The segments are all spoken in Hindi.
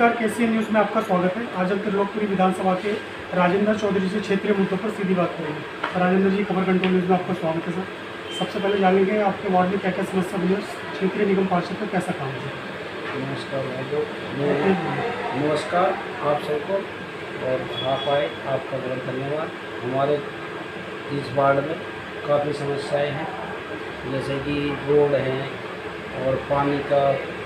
नमस्कार, KCN न्यूज़ में आपका स्वागत है। आज हम त्रिलोकपुरी विधानसभा के राजेंद्र चौधरी से क्षेत्रीय मुद्दों पर सीधी बात करेंगे। राजेंद्र जी, खबर कंट्रोल न्यूज़ में आपका स्वागत है सर। सबसे पहले जानेंगे आपके वार्ड में क्या क्या समस्या बनी है, क्षेत्रीय निगम पार्षद का कैसा काम है? नमस्कार नमस्कार आप सबको, और आप आए, आपका बहुत धन्यवाद। हमारे इस वार्ड में काफ़ी समस्याएं हैं, जैसे कि रोड हैं और पानी का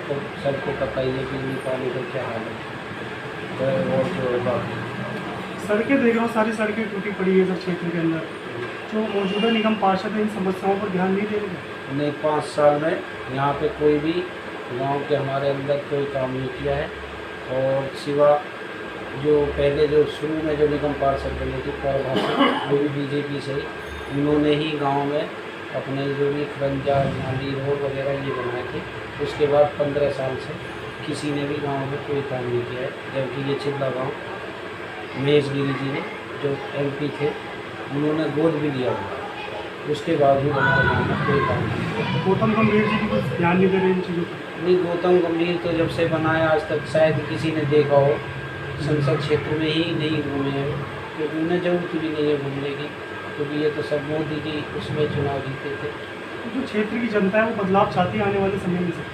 तो सबको पता ही है, बिजली पानी का क्या हाल है। और जो है बाकी सड़कें देख रहा हूँ, सारी सड़कें टूटी पड़ी है सर क्षेत्र के अंदर। जो मौजूदा निगम पार्षद है इन समस्याओं पर ध्यान नहीं दे रहे। नहीं, 5 साल में यहाँ पे कोई भी गांव के हमारे अंदर कोई काम नहीं किया है। और सिवा जो पहले जो शुरू में जो निगम पार्षद बने थे प्रभाषण, वो भी बीजेपी से ही, उन्होंने ही गांव में अपने जो भी खरंजा नाली रोड वगैरह ये बनाए थे। उसके बाद 15 साल से किसी ने भी गांव में कोई काम नहीं किया है। जबकि ये चिल्ला गांव महेश गिरी जी ने जो MP थे, उन्होंने गोद भी लिया हुआ, उसके बाद भी हमारे गाँव में कोई काम नहीं किया। गौतम गंभीर जी भी कुछ ध्यान नहीं दे रहे इन चीज़ों पर। नहीं, गौतम गंभीर तो जब से बनाया आज तक शायद किसी ने देखा हो, संसद क्षेत्र में ही नहीं घूमे हैं, क्योंकि उन्हें जरूरत भी नहीं है घूमने की, क्योंकि ये तो सब मोदी की उसमें चुनाव जीते थे। जो क्षेत्र की जनता है वो बदलाव चाहती है आने वाले समय में से।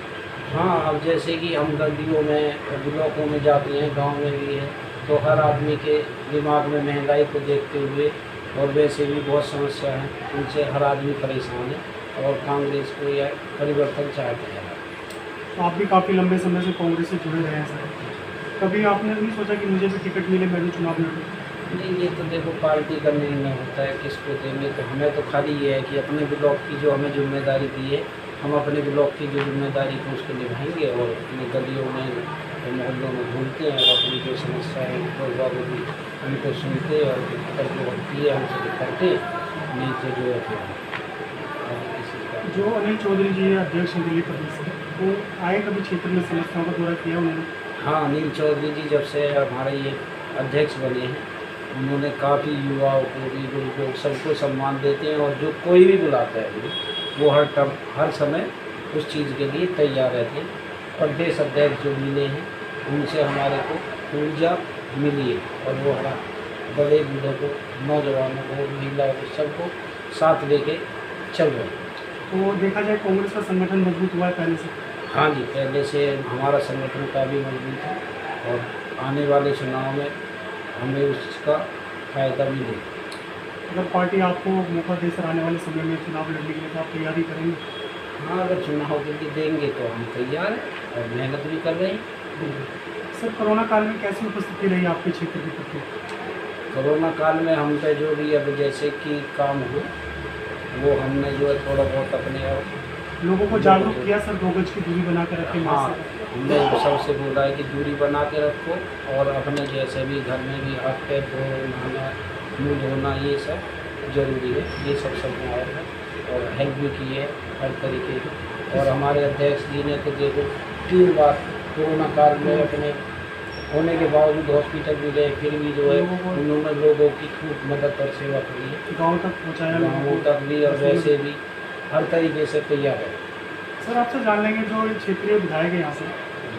हाँ, अब जैसे कि हम गलियों में ब्लॉकों में जाते हैं, गांव में भी है, तो हर आदमी के दिमाग में महंगाई को देखते हुए और वैसे भी बहुत समस्या है, उनसे हर आदमी परेशान है और कांग्रेस को यह परिवर्तन चाहते हैं। तो आप भी काफ़ी लंबे समय से कांग्रेस से जुड़े रहे हैं सर। कभी आपने नहीं सोचा कि मुझे भी टिकट मिले, मैं भी चुनाव लड़ूँ? नहीं, ये तो देखो पार्टी का निर्णय होता है किसको देंगे। तो हमें तो खाली ये है कि अपने ब्लॉक की जो हमें जिम्मेदारी दी है, हम अपने ब्लॉक की जो जिम्मेदारी को उसको निभाएंगे और अपनी गलियों में और मोहल्लों में घूमते हैं और अपनी जो समस्या है उनको सुनते हैं और कर जो होती है हमसे करते, नहीं तो जो है फिर किसी का। जो अनिल चौधरी जी अध्यक्ष हैं दिल्ली प्रदेश के, वो आए कभी क्षेत्र में समस्याओं का दौरा किया उन्होंने? हाँ, अनिल चौधरी जी जब से हमारे ये अध्यक्ष बने हैं, उन्होंने काफ़ी युवाओं को भी लोग सबको सम्मान देते हैं और जो कोई भी बुलाता है वो हर समय उस चीज़ के लिए तैयार रहते हैं। प्रदेश अध्यक्ष जो मिले हैं उनसे हमारे को ऊर्जा मिली है और वो हमारा बड़े बूढ़ों को, नौजवानों को, महिलाओं को, सबको साथ लेके चल रहे हैं। तो देखा जाए कांग्रेस का संगठन मजबूत हुआ है पहले से। हाँ जी, पहले से हमारा संगठन काफ़ी मजबूत है और आने वाले चुनाव में हमें उसका फ़ायदा मिलेगा। अगर पार्टी आपको मौका दे सर आने वाले समय में चुनाव लड़ने के लिए, तो आप तैयारी करेंगे? हाँ, अगर चुनाव के लिए देंगे तो हम तैयार हैं और मेहनत भी कर रहे हैं। सर, कोरोना काल में कैसी उपस्थिति रही आपके क्षेत्र के प्रति? कोरोना काल में हम पे जो भी अब जैसे कि काम हो, वो हमने जो है थोड़ा बहुत अपने और लोगों को जागरूक किया सर, 2 गज की दूरी बना कर रखें। हाँ, हमने सबसे बोला है कि दूरी बना के रखो और अपने जैसे भी घर में भी हाथ पैर धो, नहाना, मुँह धोना, ये सब जरूरी है। ये सब आया है और हेल्प भी की है हर तरीके की। और हमारे अध्यक्ष जी ने तो देखो 3 बार कोरोना काल में अपने होने के बावजूद हॉस्पिटल भी गए, फिर भी जो है उन्होंने लोगों की खूब मदद और सेवा करी है, गाँव तक पहुँचाया, गाँवों तक भी और वैसे भी हर तरीके से तैयार है। सर, आपसे जान लेंगे जो क्षेत्रीय विधायक है यहाँ से,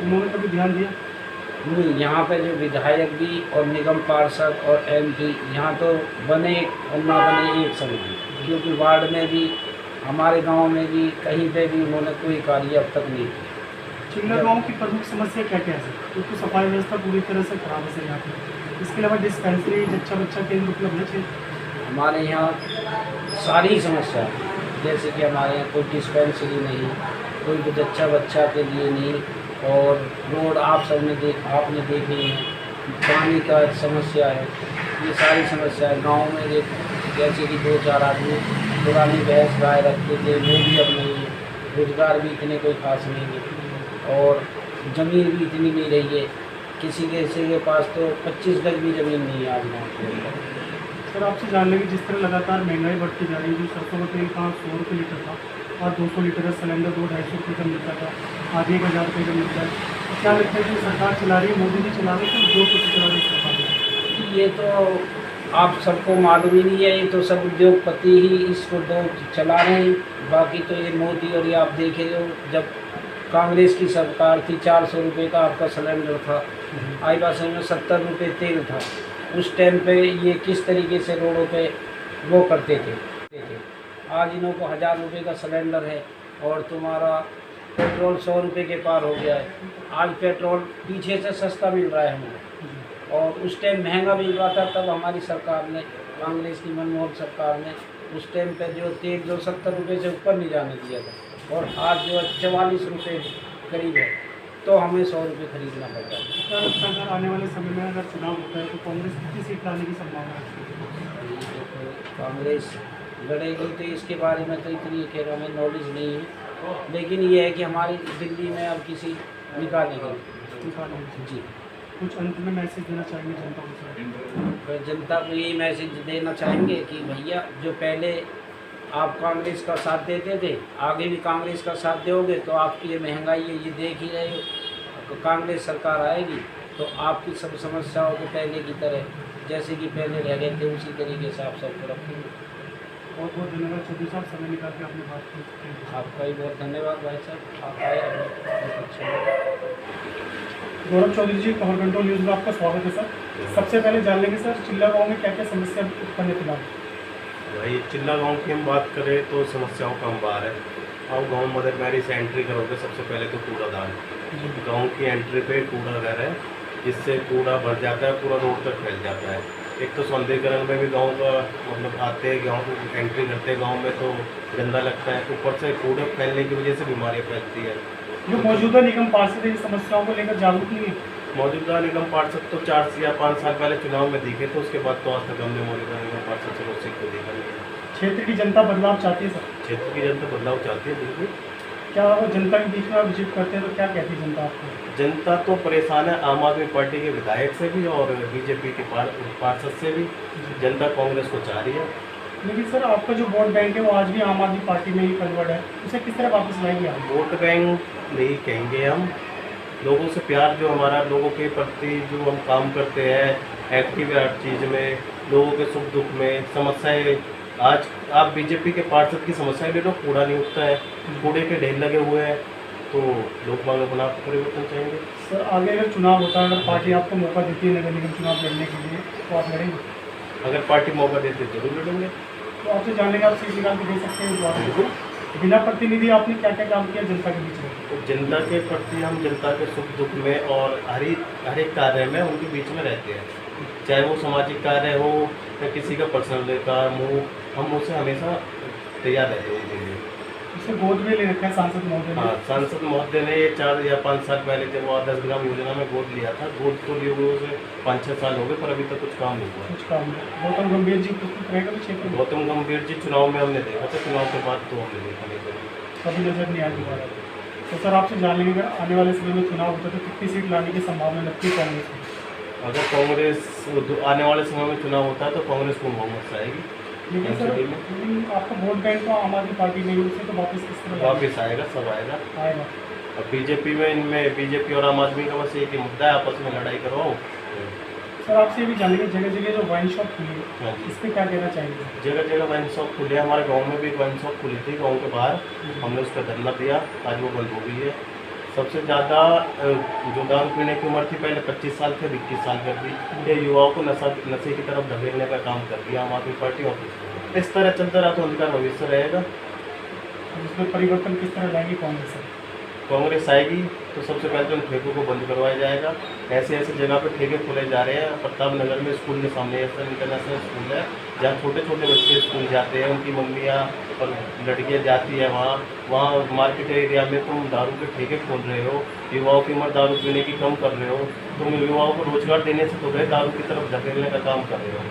उन्होंने कभी ध्यान दिया? नहीं, यहाँ पे जो विधायक भी और निगम पार्षद और MP यहाँ तो बने और ना बने एक समान, क्योंकि वार्ड में भी हमारे गांव में भी कहीं पे भी उन्होंने कोई कार्य अब तक नहीं किया। चिल्ला गाँव की प्रमुख समस्या क्या क्या है सर? क्योंकि सफाई व्यवस्था पूरी तरह से खराब है सर यहाँ पर। इसके अलावा डिस्पेंसरी, बच्चा केंद्र उपलब्ध है? हमारे यहाँ सारी समस्या है, जैसे कि हमारे यहाँ कोई डिस्पेंसरी नहीं, कोई बच्चा के लिए नहीं, और रोड आपने देखी है, पानी का समस्या है, ये सारी समस्या है। गांव में जैसे कि 2-4 आदमी पुरानी भैंस गाय रखते थे, वो भी अब नहीं है। रोजगार भी इतने कोई खास नहीं है और ज़मीन भी इतनी नहीं रही है, किसी के पास तो 25 गज भी ज़मीन नहीं है आज गाँव के। सर, आपसे जान लेंगे जिस तरह लगातार महंगाई बढ़ती जा रही है, जो सरसों का तेल कहाँ 100 रुपये लीटर था और 200 लीटर का सिलेंडर 200-250 रुपये का मिलता था, आज 1000 रुपये का मिलता है। तो क्या लगता है कि सरकार चला रही है, मोदी जी चला रहे हैं, जो कुछ चला रही है सरकार? ये तो आप सबको मालूम ही नहीं है, ये तो सब उद्योगपति ही इसको चला रहे हैं। बाकी तो ये मोदी, और ये आप देखे हो जब कांग्रेस की सरकार थी 400 रुपये का आपका सिलेंडर था, आई बस में 70 रुपये तेल था। उस टाइम पे ये किस तरीके से रोडों पे वो करते थे। आज इन्हों को 1000 रुपये का सिलेंडर है और तुम्हारा पेट्रोल 100 रुपये के पार हो गया है। आज पेट्रोल पीछे से सस्ता मिल रहा है हमें, और उस टाइम महंगा मिल रहा था। तब हमारी सरकार ने, कांग्रेस की मनमोहन सरकार ने उस टाइम पे जो तेल जो 70 रुपये से ऊपर नहीं जाने दिया था, और आज जो 44 रुपये करीब है, तो हमें 100 रुपये खरीदना पड़ रहा है। क्या लगता है सर, आने वाले समय में अगर चुनाव होता है तो कांग्रेस कितनी सीट लाने की संभावना है? कांग्रेस लड़ेगी तो इसके बारे में तो इतनी खैर हमें नॉलेज नहीं है, लेकिन ये है कि हमारी दिल्ली में अब किसी निकालेंगे। जी, कुछ अंत में मैसेज देना चाहेंगे जनता को सर? तो जनता को यही मैसेज देना चाहेंगे कि भैया, जो पहले आप कांग्रेस का साथ देते थे, आगे भी कांग्रेस का साथ दोगे तो आपकी ये महंगाई है, ये देख ही रहे हो। तो कांग्रेस सरकार आएगी तो आपकी सब समस्याओं को पहले की तरह, जैसे कि पहले रह गए थे, उसी तरीके से आप सबको रखेंगे। बहुत बहुत धन्यवाद चौधरी साहब, समय निकाल के आपने बात की। आपका भी बहुत धन्यवाद भाई साहब, आप आए, बहुत अच्छा लगा। गौरव चौधरी जी, खबर कंट्रोल न्यूज़ में आपका स्वागत है सर। सबसे पहले जान लेंगे सर, चिल्ला गांव में क्या क्या समस्या उत्पन्न है फिलहाल? भाई चिल्ला गांव की हम बात करें तो समस्याओं का अंबार है। आप गांव मदर मैरी से एंट्री करोगे, सबसे पहले तो कूड़ादान, गांव की एंट्री पे कूड़ा रह रहा है, जिससे कूड़ा भर जाता है, पूरा रोड तक फैल जाता है। एक तो सौंदर्यकरण में भी गांव का मतलब आते हैं, गांव को एंट्री करते हैं गांव में तो गंदा लगता है, ऊपर से कूड़े फैलने की वजह से बीमारियाँ फैलती है। जो मौजूदा निगम पार्षद इन समस्याओं को लेकर जागरूक नहीं है? मौजूदा निगम पार्षद तो 4 या 5 साल पहले चुनाव में दिखे थे, उसके बाद तो आज तक हमने मौजूदा निगम पार्षद से को देखा नहीं है। क्षेत्र की जनता बदलाव चाहती है सर? क्षेत्र की जनता बदलाव चाहती है बिल्कुल। क्या वो जनता के बीच में आप विजिट करते हैं तो क्या कहती है जनता आपको? जनता तो परेशान है आम आदमी पार्टी के विधायक से भी और बीजेपी के पार्षद से भी। जनता कांग्रेस को चाह रही है। लेकिन सर, आपका जो वोट बैंक है वो आज भी आम आदमी पार्टी में ही कन्वर्ट है, उसे किस तरह वापस लाएंगे आप? वोट बैंक नहीं कहेंगे हम, लोगों से प्यार जो हमारा, लोगों के प्रति जो हम काम करते हैं, एक्टिव है हर चीज़ में, लोगों के सुख दुख में, समस्याएं। आज आप बीजेपी के पार्षद की समस्याएं ले लो, कूड़ा नहीं उठता है, कूड़े के ढेर लगे हुए हैं, तो लोग मांग अपना परिवर्तन चाहेंगे। सर, आगे अगर चुनाव होता है, अगर पार्टी आपको मौका देती है नगर निगम चुनाव लड़ने के लिए, तो आप लड़ेंगे? अगर पार्टी मौका देते जरूर लड़ेंगे। तो आपसे जानने का आप सीट निकाल के दे सकते हैं तो आप बिना प्रतिनिधि आपने क्या क्या काम किया जनता के बीच में? तो जनता के प्रति हम जनता के सुख दुख में और हर एक कार्य में उनके बीच में रहते हैं, चाहे वो सामाजिक कार्य हो या किसी का पर्सनल काम हो, हम उसे हमेशा तैयार रहते हैं उनके लिए। उसे गोद में ले रखा है सांसद महोदय ने? हाँ, सांसद महोदय ने 4 या 5 साल पहले जब वो 10 ग्राम योजना में गोद लिया था, गोद तो लिए हुए उसे 5-6 साल हो गए, पर अभी तक कुछ काम नहीं हुआ। कुछ काम नहीं। गौतम गंभीर जी उपस्थित रहेगा क्षेत्र में? गौतम गंभीर जी चुनाव में हमने देखा था, चुनाव के बाद तो हमने देखा नहीं था, कभी नजर नहीं आया दोबारा। तो सर, आपसे जान लेंगे, अगर आने वाले समय में चुनाव होता है तो कितनी सीट लाने की संभावना लगती है कांग्रेस को? अगर कांग्रेस आने वाले समय में चुनाव होता है तो कांग्रेस को बहुमत से आएगी। लेकिन सर, आपका वोट बैंक तो आम आदमी पार्टी नहीं है, उसे तो वापस किस तरह वापस आएगा, सब आएगा। आएगा? अब बीजेपी में, इनमें बीजेपी और आम आदमी का बस एक ही मुद्दा है, आपस में लड़ाई करवाओ। सर, आपसे ये भी जानेंगे, जगह जगह जो वाइन शॉप खुली है, हाँ जी, इस पर क्या कहना चाहेंगे? जगह जगह वाइन शॉप खुले हैं। हमारे गांव में भी एक वाइन शॉप खुली थी, गांव के बाहर, हमने उस पर धरना दिया, आज वो बंद हो गई है। सबसे ज़्यादा जो दारू पीने की उम्र थी पहले 25 साल से 21 साल कर दी। ये युवाओं को नशे की तरफ धकेलने का काम कर दिया आम आदमी पार्टी। और इस तरह चलता रहा तो उनका भविष्य रहेगा। इसमें परिवर्तन किस तरह लाएगी कांग्रेस? कांग्रेस आएगी तो सबसे पहले तो उन ठेकों को बंद करवाया जाएगा। ऐसे ऐसे जगह पे ठेके खोले जा रहे हैं। प्रताप नगर में स्कूल के सामने इंटरनेशनल स्कूल है, जहाँ छोटे छोटे बच्चे स्कूल जाते हैं, उनकी मम्मियाँ और लड़कियाँ जाती है वहाँ मार्केट एरिया में तुम दारू के ठेके खोल रहे हो, युवाओं की उम्र दारू पीने की कम कर रहे हो, तुम युवाओं को रोजगार देने से तो गए दारू की तरफ धकेलने का काम कर रहे हो।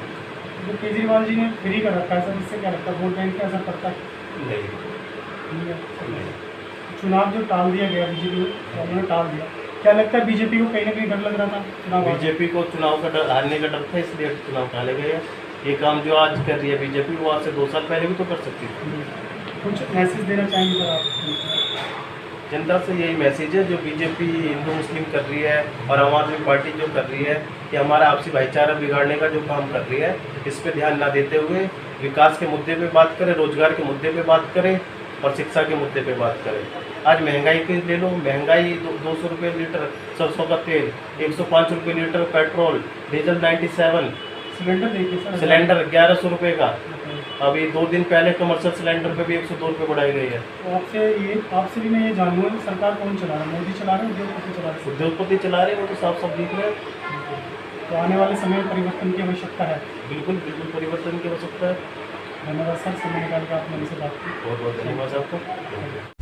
जो केजरीवाल जी ने फ्री कर रखा है सर, इससे क्या लगता है वोट बैंक का असर पड़ता है? नहीं, चुनाव जो टाल दिया गया बीजेपी ने टाल दिया, क्या लगता है बीजेपी को कहीं ना कहीं डर लग रहा था चुनाव? बीजेपी को चुनाव का डर, हारने का डर था, इसलिए चुनाव टाले गए हैं। ये काम जो आज कर रही है बीजेपी, वो आज से 2 साल पहले भी तो कर सकती थी। कुछ मैसेज देना चाहेंगे सर आप? जनता से यही मैसेज है, जो बीजेपी हिंदू मुस्लिम कर रही है और आम आदमी पार्टी जो कर रही है, कि हमारा आपसी भाईचारा बिगाड़ने का जो काम कर रही है, इस पर ध्यान ना देते हुए विकास के मुद्दे पे बात करें, रोजगार के मुद्दे पे बात करें और शिक्षा के मुद्दे पे बात करें। आज महंगाई के ले लो, महंगाई 200 रुपये लीटर सरसों का तेल, 105 रुपये लीटर पेट्रोल, डीजल 97, सिलेंडर देखिए सर, सिलेंडर 1100 रुपये का। अभी 2 दिन पहले कमर्शियल सिलेंडर पे भी 102 रुपये बढ़ाई गई है। तो आपसे भी मैं ये जानूंगा कि सरकार कौन चला रहा है, मोदी चला रहे हैं, उद्योगपति चला रहे हैं? उद्योगपति चला रहे हैं, वो तो साफ साफ दिख रहे हैं। तो आने वाले समय में परिवर्तन की आवश्यकता है। बिल्कुल बिल्कुल परिवर्तन की आवश्यकता है। धन्यवाद सर, समय निकाल कर आपने हमसे बात की। बहुत बहुत धन्यवाद आपको।